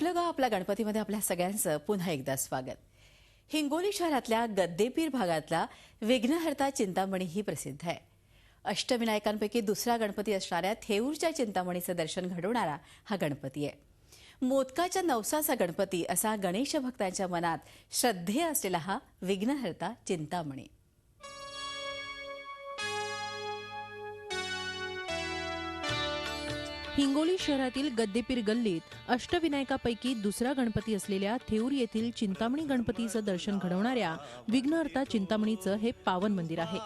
आपलं गाव आपल्या गणपतीमध्ये आपल्या सगळ्यांचं पुन्हा एकदा स्वागत। हिंगोली शहरातल्या गद्देपीर भागातला विघ्नहर्ता चिंतामणी ही प्रसिद्ध आहे। अष्टविनायकांपैकी दुसरा गणपती असणाऱ्या थेऊरच्या चिंतामणीचं दर्शन घडवणारा हा गणपती आहे। मोदकाच्या नवसाचा गणपती असा गणेश भक्तांच्या मनात श्रद्धेय असलेला हा विघ्नहर्ता चिंतामणी। हिंगोली शहरातील गद्देपीर गल्लीत अष्टविनायकापैकी दुसरा गणपती असलेल्या थेऊर येथील चिंतामणी गणपतीचं दर्शन घडवणाऱ्या विघ्नहर्ता चिंतामणीचं हे पावन मंदिर आहे।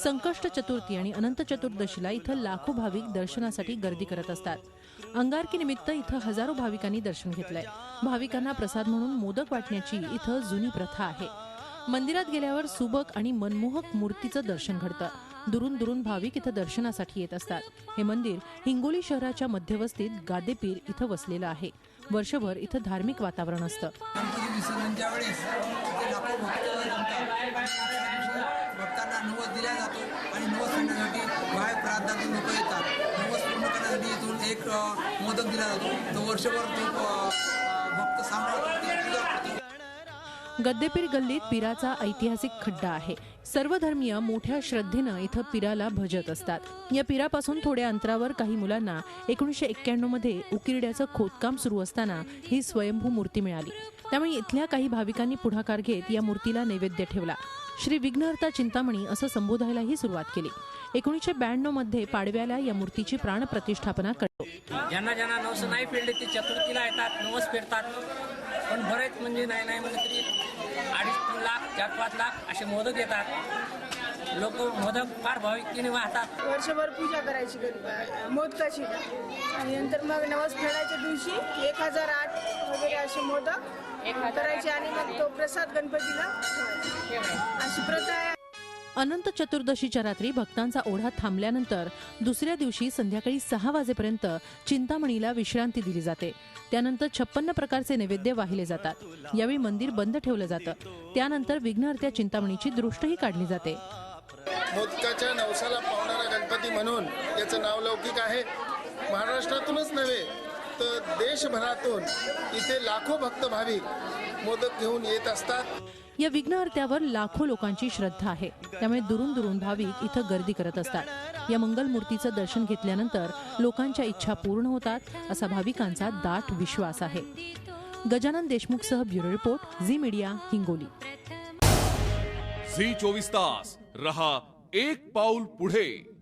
संकष्ट चतुर्थी आणि अनंत चतुर्दशीला इथं लाखो भाविक दर्शनासाठी गर्दी करत असतात। अंगारकीनिमित्त इथं हजारो भाविकांनी दर्शन घेतलंय। भाविकांना प्रसाद म्हणून मोदक वाटण्याची इथं जुनी प्रथा आहे। मंदिरात गेल्यावर सुबक आणि मनमोहक मूर्तीचं दर्शन घडतं। दुरून दुरून भाविक इथं दर्शनासाठी येत असतात। हे मंदिर हिंगोली शहराच्या मध्यवस्तीत गादेपीर इथं वसलेलं आहे। वर्षभर इथं धार्मिक वातावरण असतं। भक्तांना नवस दिला जातो आणि नवस करण्यासाठी बाहेर प्रांतातून लोक येतात। नवस पूर्ण करण्यासाठी इथून एक मोदक दिला जातो, तो वर्षभर तो भक्त सांभाळतो। गद्देपीर गल्लीत पिराचा ऐतिहासिक खड्डा आहे। सर्व धर्मीय मोठ्या श्रद्धेनं इथं पिराला भजत असतात। या पिरापासून थोड्या अंतरावर काही मुलांना 1991 मध्ये उकिरड्याचं खोदकाम सुरू असताना ही स्वयंभू मूर्ती मिळाली। त्यामुळे इथल्या काही भाविकांनी पुढाकार घेत या मूर्तीला नैवेद्य ठेवला। श्री विघ्नहर्ता चिंतामणी असं संबोधायलाही सुरुवात केली। 1992 मध्ये पाडव्याला या मूर्तीची प्राणप्रतिष्ठापना करतो। ज्यांना ज्यांना नवस नाही फेडले ते चतुर्थीला येतात, नवस फेडतात। पण बरेच म्हणजे नाही म्हणजे तरी 2.5-3 लाख 4-5 लाख असे मोदक येतात। लोक मोदक फार भाविकतेने वाहतात। वर्षभर पूजा करायची मोदकाची आणि नंतर मग नवस फेडायच्या दिवशी 1008 वगैरे असे मोदक करायचे आणि मग तो प्रसाद गणपतीला अशी प्रथा आहे। अनंत चतुर्दशीच्या रात्री भक्तांचा ओढा थांबल्यानंतर दुसऱ्या दिवशी संध्याकाळी 6 वाजेपर्यंत चिंतामणीला विश्रांती दिली जाते। त्यानंतर 56 प्रकारचे नैवेद्य वाहिले जातात। यावेळी मंदिर बंद ठेवलं जातं। त्यानंतर विघ्नहर्त्या चिंतामणीची दृष्टही काढली जाते। मोदकाच्या नवसाला पावणारा गणपती म्हणून याचं नाव लौकिक आहे। महाराष्ट्रातूनच नव्हे तर देशभरातून इथे लाखो भक्त भाविक मोदक घेऊन येत असतात। या विघ्नहर्त्यावर लाखो लोकांची श्रद्धा आहे। त्यामुळे दुरून दुरून भाविक इथं गर्दी करत असतात। या मंगल मूर्तीचं दर्शन घेतल्यानंतर लोकांच्या इच्छा पूर्ण होतात असा भाविकांचा दाट विश्वास आहे। गजानन देशमुखसह bureau report, Zee media, Hingoli. Zee 24 तास रहा एक पाऊल पुढे।